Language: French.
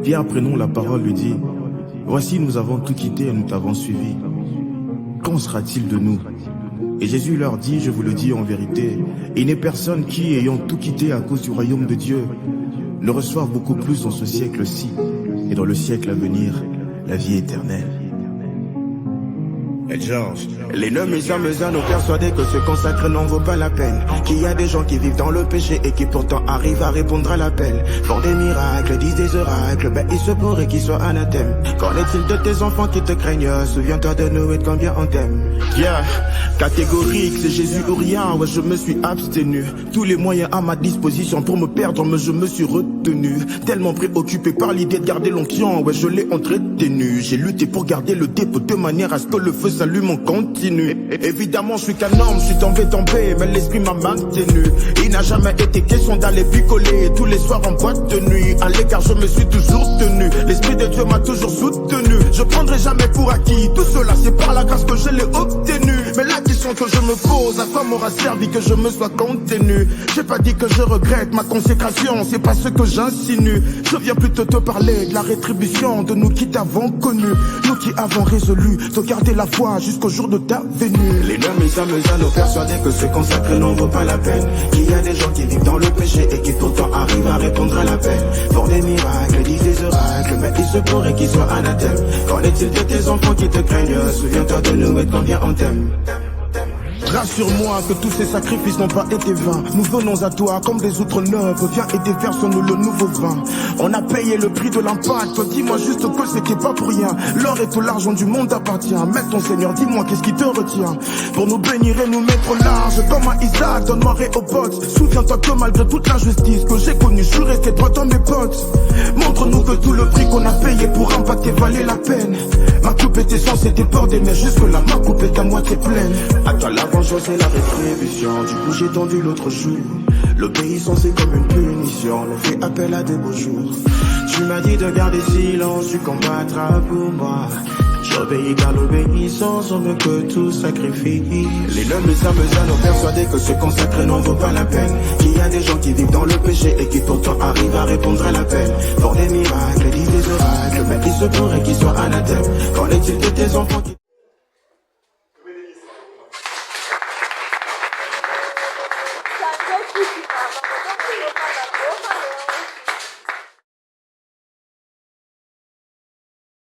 Pierre, prenons la parole, lui dit: voici, nous avons tout quitté et nous t'avons suivi. Qu'en sera-t-il de nous? Et Jésus leur dit: je vous le dis en vérité, il n'est personne qui, ayant tout quitté à cause du royaume de Dieu, ne reçoive beaucoup plus dans ce siècle-ci et dans le siècle à venir la vie éternelle. Et Georges. L'ennemi s'amuse à nous persuader que se consacrer n'en vaut pas la peine, qu'il y a des gens qui vivent dans le péché et qui pourtant arrivent à répondre à l'appel, font des miracles, disent des oracles, ben il se pourrait qu'ils soient anathèmes. Qu'en est-il de tes enfants qui te craignent? Souviens-toi de nous et de combien on t'aime. Yeah, catégorique, c'est Jésus ou rien, ouais je me suis abstenu. Tous les moyens à ma disposition pour me perdre, mais je me suis retenu. Tellement préoccupé par l'idée de garder l'onction, ouais je l'ai entretenu. J'ai lutté pour garder le dépôt de manière à ce que le feu s'allume en continu. Évidemment je suis qu'un homme, je suis tombé, mais l'esprit m'a maintenu. Il n'a jamais été question d'aller picoler tous les soirs en boîte de nuit. À l'écart je me suis toujours tenu, l'esprit de Dieu m'a toujours soutenu. Je prendrai jamais pour acquis tout cela, c'est par la grâce que je l'ai obtenu. Mais la question que je me pose, à quoi m'aura servi que je me sois contenu? J'ai pas dit que je regrette ma consécration, c'est pas ce que j'insinue. Je viens plutôt te parler de la rétribution de nous qui t'avons connu, nous qui avons résolu de garder la foi jusqu'au jour de ta venue. L'ennemi s'amuse à nous persuader que se consacrer n'en vaut pas la peine, qu'il y a des gens qui vivent dans le péché et qui pourtant arrivent à répondre à l'appel, font des miracles, disent des oracles, mais il se pourrait qu'ils soient anathèmes. Qu'en est-il de tes enfants qui te craignent? Souviens-toi de nous et de combien on t'aime. Rassure-moi que tous ces sacrifices n'ont pas été vains. Nous venons à toi comme des outres neuves. Viens et déverse-nous le nouveau vin. On a payé le prix de l'impact. Dis-moi juste que c'était pas pour rien. L'or et tout l'argent du monde appartient. Mais ton Seigneur, dis-moi qu'est-ce qui te retient pour nous bénir et nous mettre large comme un Isaac dans noir et aux potes. Souviens-toi que malgré toute l'injustice que j'ai connue, je suis resté droit dans mes potes. Montre-nous que tout le prix qu'on a payé pour impacter valait la peine. Ma coupe était censée déborder, mais jusque là ma coupe est à moitié pleine. À toi la vengeance et la rétribution. Du coup j'ai tendu l'autre jour. L'obéissance c'est comme une punition. On fait appel à des beaux jours. Tu m'as dit de garder silence, tu combattras pour moi. J'obéis car l'obéissance on veut que tout sacrifie. L'ennemi s'amuse à nous persuader que se consacrer n'en vaut pas la peine, qu'il y a des gens qui vivent dans le péché et qui pourtant arrivent à répondre à l'appel, font des miracles, disent des oracles, mais il se pourrait qu'ils soient anathèmes. Qu'en est-il de tes enfants qui... Sangue,